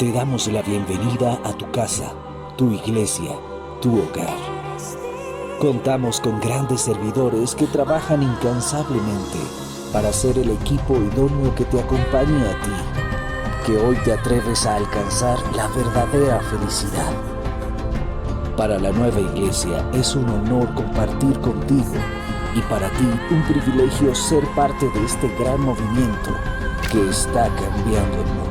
te damos la bienvenida a tu casa, tu iglesia, tu hogar. Contamos con grandes servidores que trabajan incansablemente para ser el equipo idóneo que te acompañe a ti, que hoy te atreves a alcanzar la verdadera felicidad. Para la nueva iglesia es un honor compartir contigo y para ti un privilegio ser parte de este gran movimiento que está cambiando el mundo.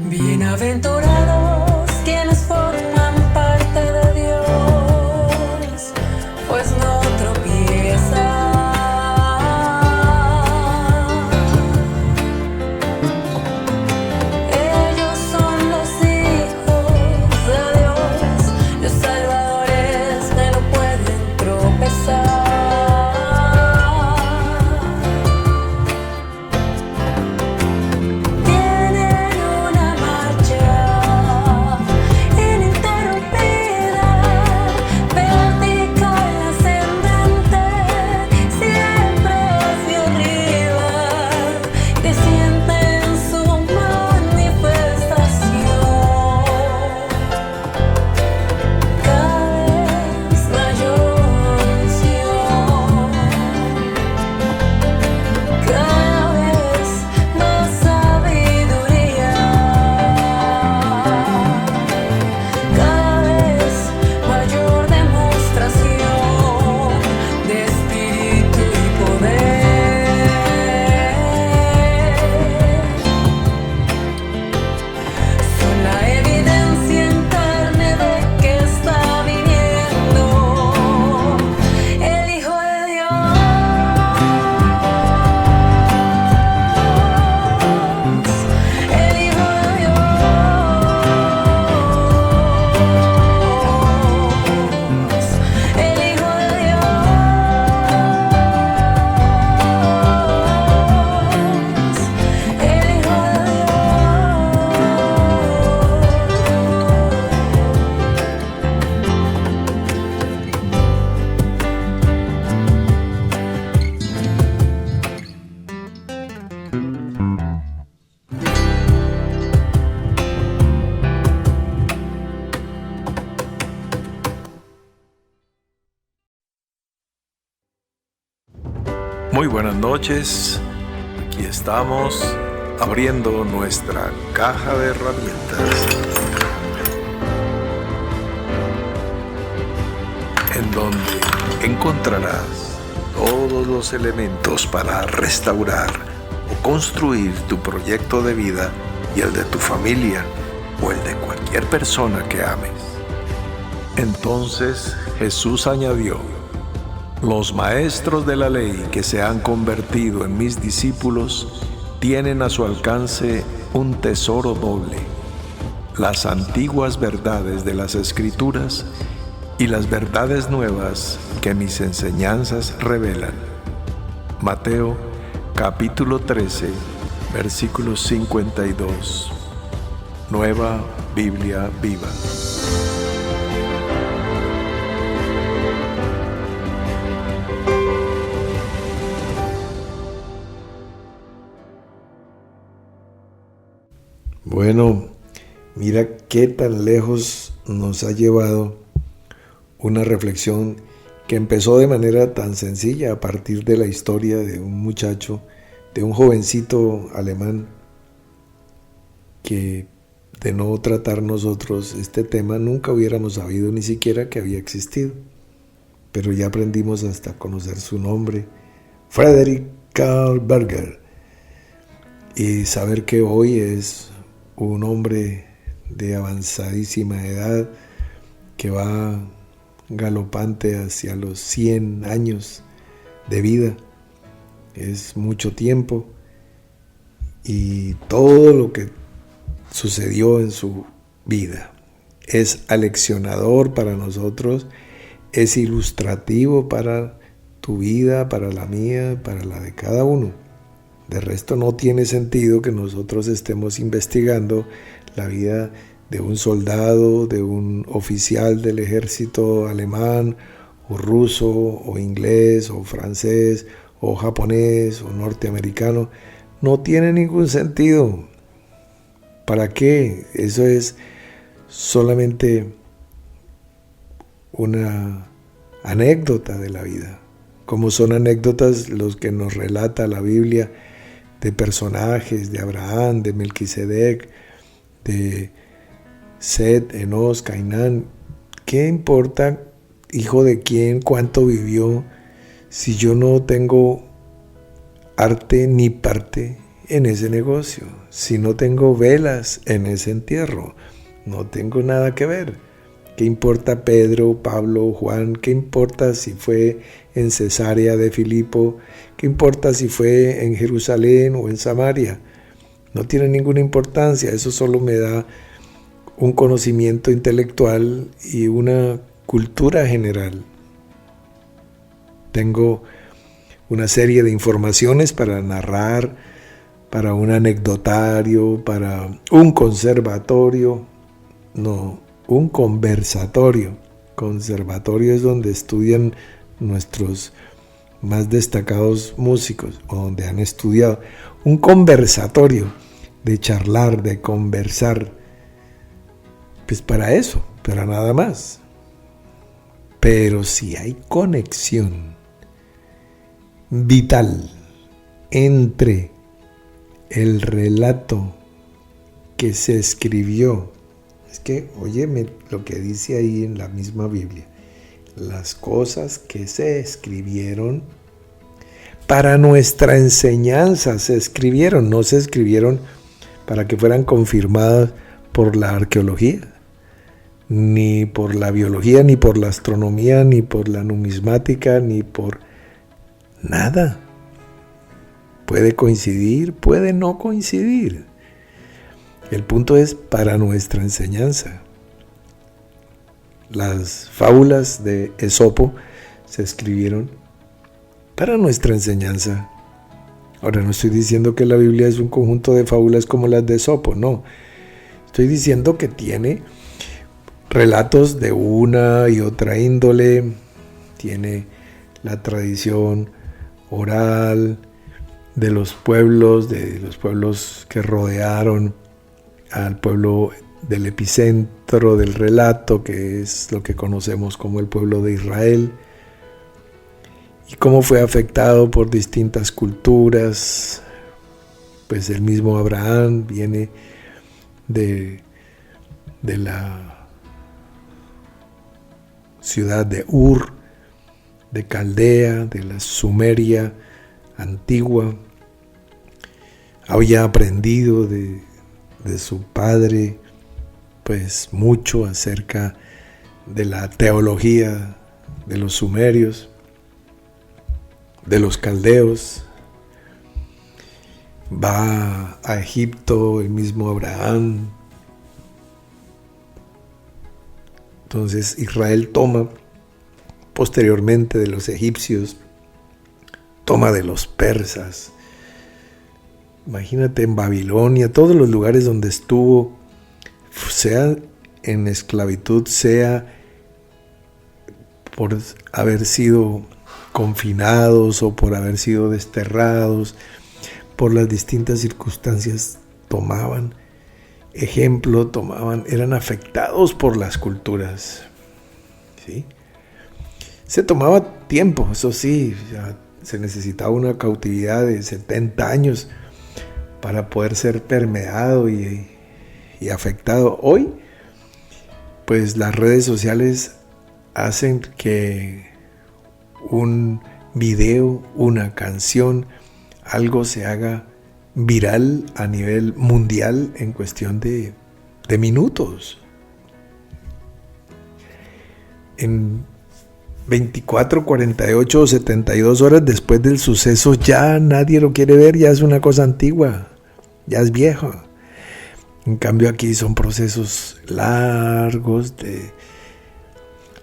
Bienaventurados quienes forman parte de Dios, pues no tropiezan. Ellos son los hijos de Dios, los salvadores que no pueden tropezar. Muy buenas noches, aquí estamos abriendo nuestra caja de herramientas, en donde encontrarás todos los elementos para restaurar o construir tu proyecto de vida y el de tu familia o el de cualquier persona que ames. Entonces Jesús añadió: los maestros de la ley que se han convertido en mis discípulos tienen a su alcance un tesoro doble: las antiguas verdades de las Escrituras y las verdades nuevas que mis enseñanzas revelan. Mateo capítulo 13, versículo 52. Nueva Biblia Viva. Bueno, mira qué tan lejos nos ha llevado una reflexión que empezó de manera tan sencilla a partir de la historia de un muchacho, de un jovencito alemán que de no tratar nosotros este tema nunca hubiéramos sabido ni siquiera que había existido, pero ya aprendimos hasta conocer su nombre, Friedrich Karl Berger, y saber que hoy es un hombre de avanzadísima edad que va galopante hacia los 100 años de vida. Es mucho tiempo y todo lo que sucedió en su vida es aleccionador para nosotros, es ilustrativo para tu vida, para la mía, para la de cada uno. De resto no tiene sentido que nosotros estemos investigando la vida de un soldado, de un oficial del ejército alemán, o ruso, o inglés, o francés, o japonés, o norteamericano. No tiene ningún sentido. ¿Para qué? Eso es solamente una anécdota de la vida, como son anécdotas los que nos relata la Biblia de personajes, de Abraham, de Melquisedec, de Set, Enos, Cainán. ¿Qué importa, hijo de quién, cuánto vivió, si yo no tengo arte ni parte en ese negocio? Si no tengo velas en ese entierro, no tengo nada que ver. ¿Qué importa Pedro, Pablo, Juan? ¿Qué importa si fue en Cesarea de Filipo? ¿Qué importa si fue en Jerusalén o en Samaria? No tiene ninguna importancia. Eso solo me da un conocimiento intelectual y una cultura general. Tengo una serie de informaciones para narrar, para un anecdotario, para un conservatorio. No, un conversatorio. Conservatorio es donde estudian nuestros más destacados músicos o donde han estudiado. Un conversatorio de charlar, de conversar. Pues para eso, para nada más. Pero si hay conexión vital entre el relato que se escribió, es que, óyeme lo que dice ahí en la misma Biblia, las cosas que se escribieron para nuestra enseñanza se escribieron, no se escribieron para que fueran confirmadas por la arqueología, ni por la biología, ni por la astronomía, ni por la numismática, ni por nada. Puede coincidir, puede no coincidir. El punto es para nuestra enseñanza. Las fábulas de Esopo se escribieron para nuestra enseñanza. Ahora, no estoy diciendo que la Biblia es un conjunto de fábulas como las de Esopo, no. Estoy diciendo que tiene relatos de una y otra índole, tiene la tradición oral de los pueblos que rodearon al pueblo del epicentro del relato, que es lo que conocemos como el pueblo de Israel, y cómo fue afectado por distintas culturas. Pues el mismo Abraham viene de la ciudad de Ur, de Caldea, de la Sumeria antigua. Había aprendido de su padre pues mucho acerca de la teología de los sumerios, de los caldeos. Va a Egipto el mismo Abraham. Entonces Israel toma posteriormente de los egipcios, toma de los persas. Imagínate en Babilonia, todos los lugares donde estuvo, sea en esclavitud, sea por haber sido confinados o por haber sido desterrados, por las distintas circunstancias, tomaban ejemplo, eran afectados por las culturas, ¿sí? Se tomaba tiempo, eso sí, se necesitaba una cautividad de 70 años para poder ser permeado y afectado. Hoy, pues las redes sociales hacen que un video, una canción, algo se haga viral a nivel mundial en cuestión de minutos. en 24, 48 o 72 horas después del suceso ya nadie lo quiere ver, ya es una cosa antigua, ya es viejo. En cambio aquí son procesos largos de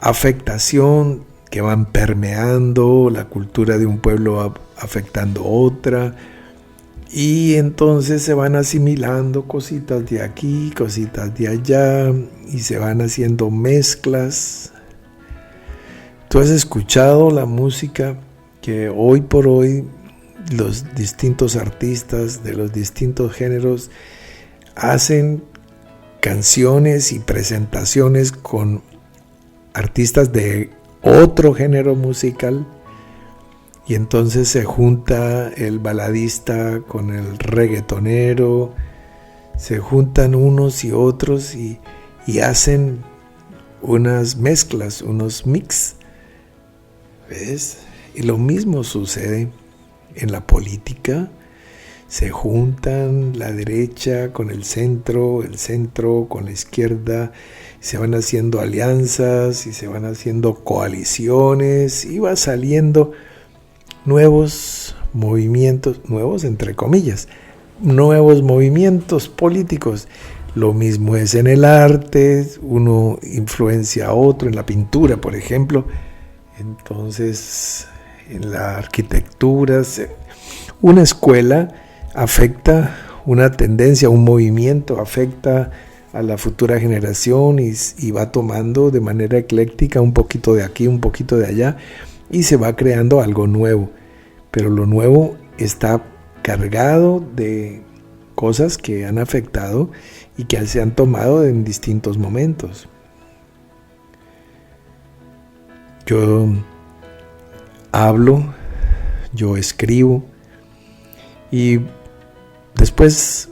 afectación que van permeando, la cultura de un pueblo va afectando otra, y entonces se van asimilando cositas de aquí, cositas de allá, y se van haciendo mezclas. Tú has escuchado la música que hoy por hoy los distintos artistas de los distintos géneros hacen canciones y presentaciones con artistas de otro género musical, y entonces se junta el baladista con el reggaetonero, se juntan unos y otros y hacen unas mezclas, unos mix, ¿ves? Y lo mismo sucede en la política. Se juntan la derecha con el centro con la izquierda, se van haciendo alianzas y se van haciendo coaliciones y va saliendo nuevos movimientos, nuevos entre comillas, nuevos movimientos políticos. Lo mismo es en el arte, uno influencia a otro, en la pintura, por ejemplo. Entonces, en la arquitectura, una escuela afecta una tendencia, un movimiento, afecta a la futura generación y va tomando de manera ecléctica un poquito de aquí, un poquito de allá, y se va creando algo nuevo. Pero lo nuevo está cargado de cosas que han afectado y que se han tomado en distintos momentos. Yo hablo, yo escribo y después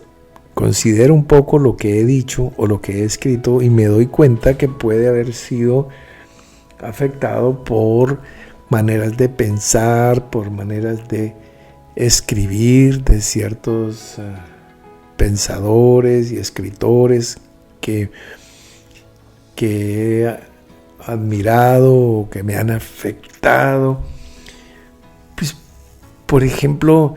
considero un poco lo que he dicho o lo que he escrito y me doy cuenta que puede haber sido afectado por maneras de pensar, por maneras de escribir de ciertos pensadores y escritores que he admirado o que me han afectado. Pues, por ejemplo,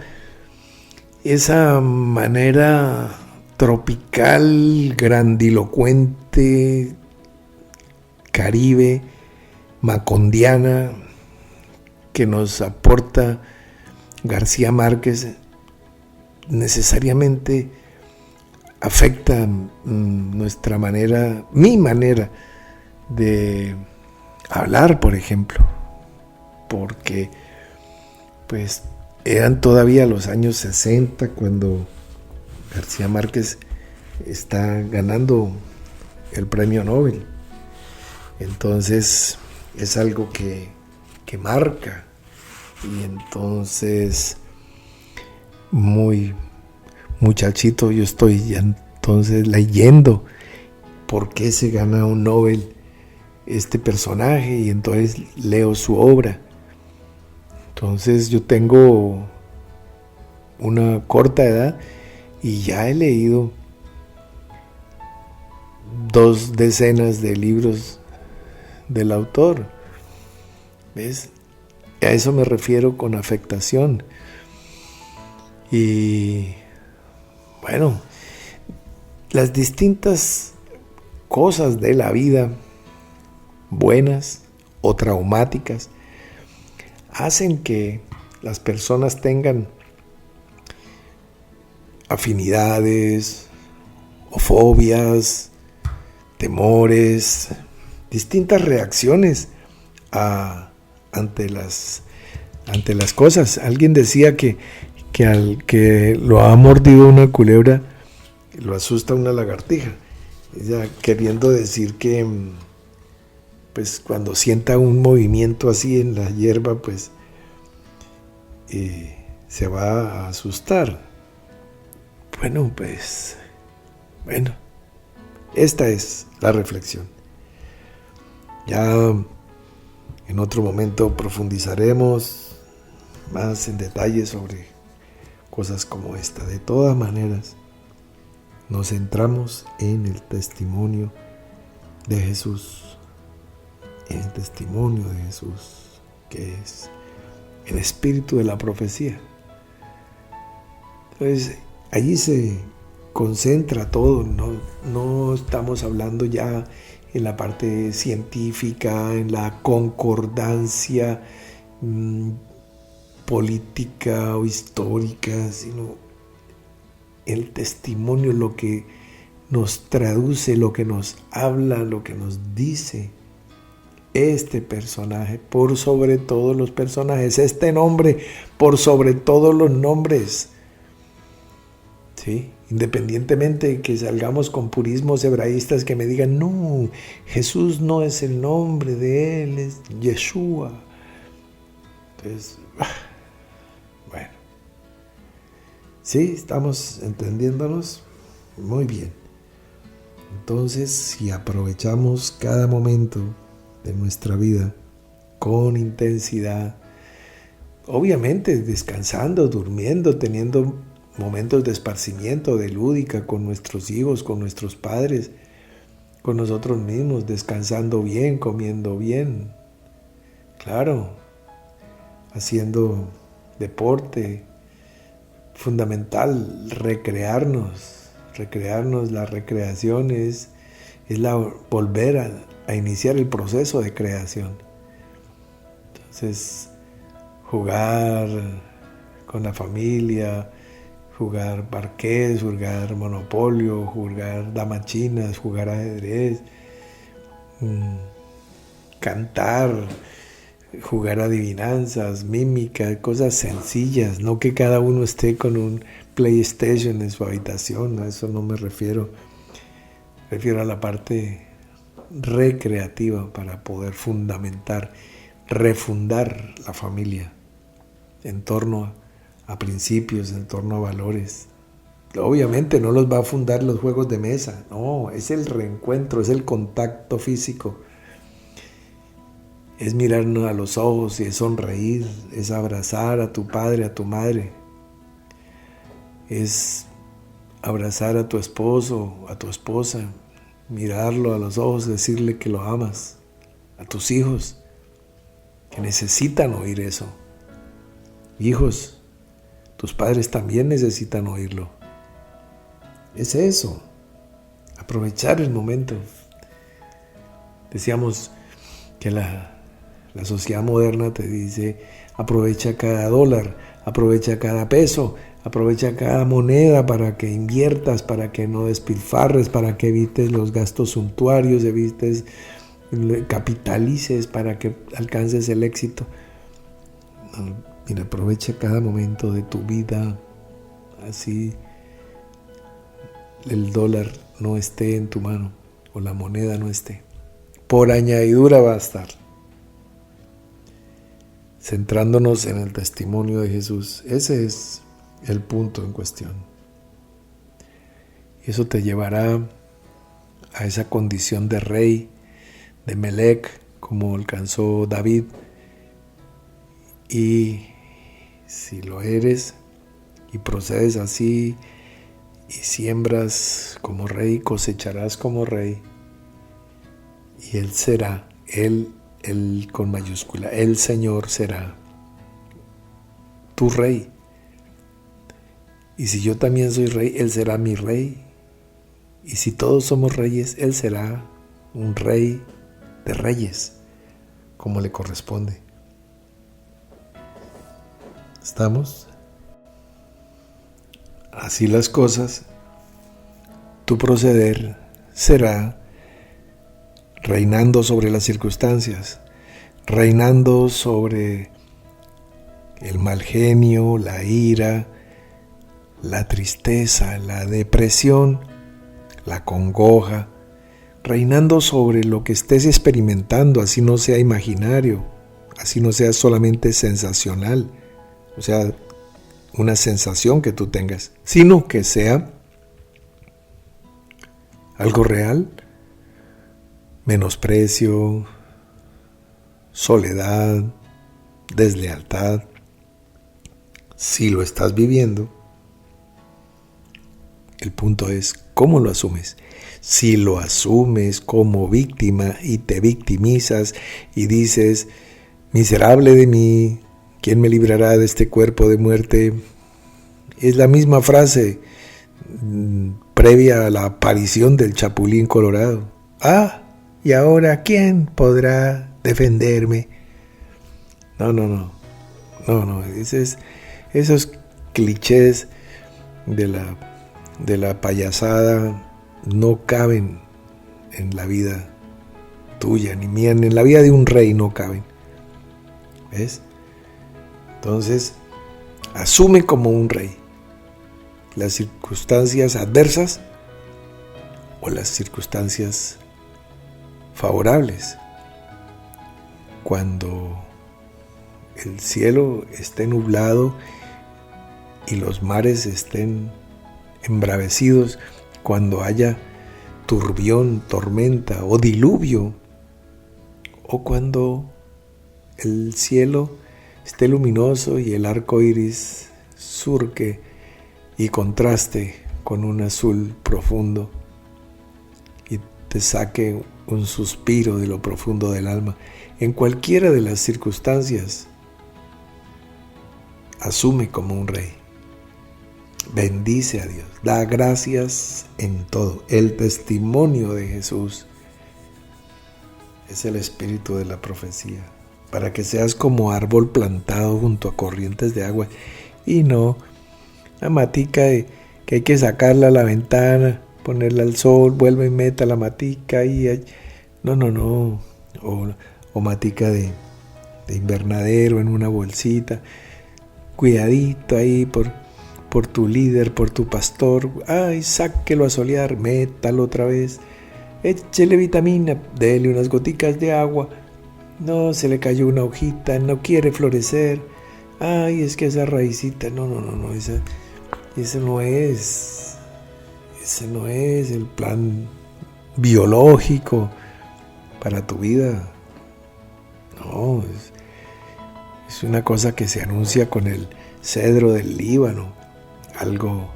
esa manera tropical, grandilocuente, caribe, macondiana, que nos aporta García Márquez, necesariamente afecta nuestra manera, mi manera de hablar, por ejemplo, porque pues eran todavía los años 60 cuando García Márquez está ganando el premio Nobel. Entonces es algo que marca, y entonces muy muchachito yo estoy ya entonces leyendo por qué se gana un Nobel este personaje, y entonces leo su obra. Entonces yo tengo una corta edad y ya he leído 2 decenas de libros del autor. ¿Ves? A eso me refiero con afectación. Y bueno, las distintas cosas de la vida, buenas o traumáticas, hacen que las personas tengan afinidades o fobias, temores, distintas reacciones ante las cosas. Alguien decía que al que lo ha mordido una culebra lo asusta una lagartija, ya queriendo decir que pues cuando sienta un movimiento así en la hierba, pues se va a asustar. Bueno, esta es la reflexión. Ya en otro momento profundizaremos más en detalle sobre cosas como esta. De todas maneras, nos centramos en el testimonio de Jesús. el testimonio de Jesús, que es el espíritu de la profecía. Entonces, allí se concentra todo, no estamos hablando ya en la parte científica, en la concordancia política o histórica, sino el testimonio, lo que nos traduce, lo que nos habla, lo que nos dice este personaje por sobre todos los personajes, este nombre por sobre todos los nombres. ¿Sí? Independientemente de que salgamos con purismos hebraístas que me digan, no, Jesús no es el nombre de él, es Yeshua. Entonces, bueno, sí, estamos entendiéndonos muy bien. Entonces, si aprovechamos cada momento de nuestra vida con intensidad, obviamente descansando, durmiendo, teniendo momentos de esparcimiento, de lúdica con nuestros hijos, con nuestros padres, con nosotros mismos, descansando bien, comiendo bien, claro, haciendo deporte, fundamental, recrearnos, la recreación es volver a iniciar el proceso de creación. Entonces, jugar con la familia, jugar parqués, jugar monopolio, jugar damas chinas, jugar ajedrez, cantar, jugar adivinanzas, mímica, cosas sencillas, no que cada uno esté con un PlayStation en su habitación, a eso no me refiero. Refiero a la parte recreativa para poder refundar la familia en torno a principios, en torno a valores. Obviamente no los va a fundar los juegos de mesa, no, es el reencuentro, es el contacto físico, es mirarnos a los ojos y es sonreír, es abrazar a tu padre, a tu madre, es abrazar a tu esposo, a tu esposa, mirarlo a los ojos, decirle que lo amas, a tus hijos, que necesitan oír eso. Hijos, tus padres también necesitan oírlo. Es eso, aprovechar el momento. Decíamos que la sociedad moderna te dice, aprovecha cada dólar, aprovecha cada peso, aprovecha cada moneda para que inviertas, para que no despilfarres, para que evites los gastos suntuarios, capitalices, para que alcances el éxito. Mira, aprovecha cada momento de tu vida, así el dólar no esté en tu mano o la moneda no esté. Por añadidura va a estar. Centrándonos en el testimonio de Jesús, ese es el punto en cuestión. Y eso te llevará a esa condición de rey, de Melec, como alcanzó David. Y si lo eres y procedes así y siembras como rey, cosecharás como rey. Y Él será, Él con mayúscula, el Señor será tu rey. Y si yo también soy rey, Él será mi rey. Y si todos somos reyes, Él será un rey de reyes, como le corresponde. ¿Estamos? Así las cosas, tu proceder será reinando sobre las circunstancias, reinando sobre el mal genio, la ira, la tristeza, la depresión, la congoja, reinando sobre lo que estés experimentando, así no sea imaginario, así no sea solamente sensacional, o sea, una sensación que tú tengas, sino que sea algo real, menosprecio, soledad, deslealtad. Si lo estás viviendo, El punto es cómo lo asumes. Si lo asumes como víctima y te victimizas y dices, miserable de mí, ¿quién me librará de este cuerpo de muerte? Es la misma frase previa a la aparición del Chapulín Colorado. Ah, ¿y ahora quién podrá defenderme? No. Esos clichés de la payasada no caben en la vida tuya, ni mía, ni en la vida de un rey no caben. ¿Ves? Entonces, asume como un rey las circunstancias adversas o las circunstancias favorables. Cuando el cielo esté nublado y los mares estén embravecidos, cuando haya turbión, tormenta o diluvio, o cuando el cielo esté luminoso y el arco iris surque y contraste con un azul profundo y te saque un suspiro de lo profundo del alma. En cualquiera de las circunstancias, asume como un rey. Bendice a Dios, da gracias en todo. El testimonio de Jesús es el espíritu de la profecía, para que seas como árbol plantado junto a corrientes de agua y no la matica que hay que sacarla a la ventana, ponerla al sol, vuelve y meta la matica y no. O matica de invernadero en una bolsita. Cuidadito ahí por tu líder, por tu pastor. Ay, sáquelo a solear, métalo otra vez. Échele vitamina, dele unas goticas de agua. No, se le cayó una hojita, no quiere florecer. Ay, es que esa raicita, no, ese no es el plan biológico para tu vida. No, es una cosa que se anuncia con el cedro del Líbano, algo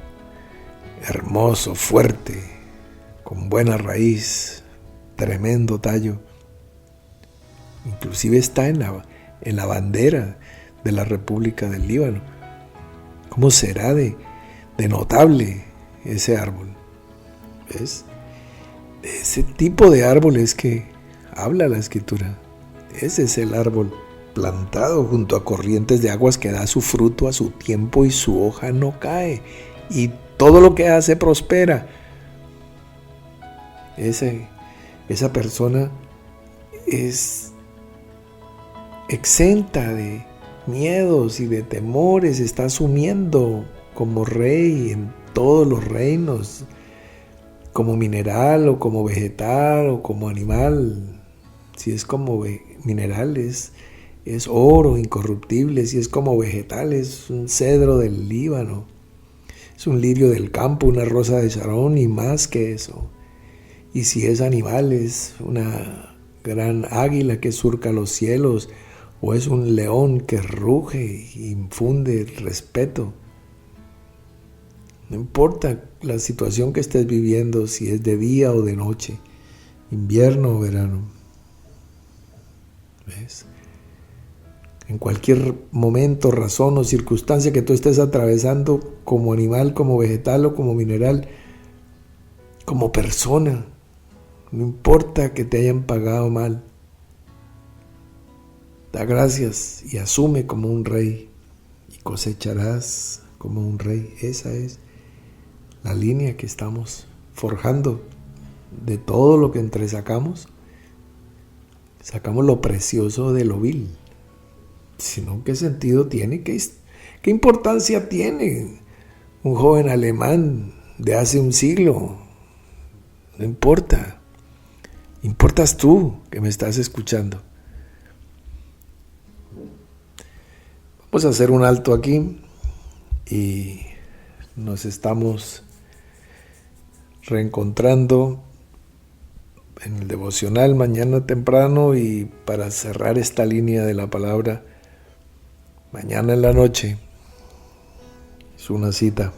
hermoso, fuerte, con buena raíz, tremendo tallo. Inclusive está en la bandera de la República del Líbano. ¿Cómo será de notable ese árbol? ¿Ves? De ese tipo de árboles que habla la Escritura. Ese es el árbol plantado junto a corrientes de aguas que da su fruto a su tiempo y su hoja no cae. Y todo lo que hace prospera. Esa persona es exenta de miedos y de temores, está asumiendo como rey en todos los reinos, como mineral o como vegetal o como animal. Si es como mineral es oro incorruptible, si es como vegetal es un cedro del Líbano, es un lirio del campo, una rosa de Sharon y más que eso. Y si es animal es una gran águila que surca los cielos, o es un león que ruge e infunde respeto. No importa la situación que estés viviendo, si es de día o de noche, invierno o verano. ¿Ves? En cualquier momento, razón o circunstancia que tú estés atravesando, como animal, como vegetal o como mineral, como persona, no importa que te hayan pagado mal, da gracias y asume como un rey y cosecharás como un rey. Esa es la línea que estamos forjando. De todo lo que entresacamos, sacamos lo precioso de lo vil. Si no, ¿qué sentido tiene? ¿Qué importancia tiene un joven alemán de hace un siglo? No importa. Importas tú que me estás escuchando. Vamos a hacer un alto aquí y nos estamos reencontrando en el devocional mañana temprano, y para cerrar esta línea de la palabra, mañana en la noche es una cita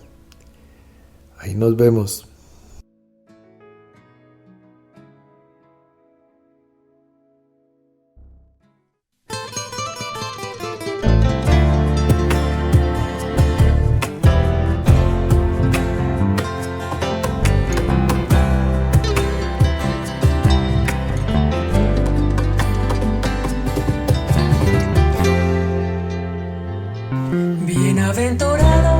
Ahí nos vemos. Bienaventurado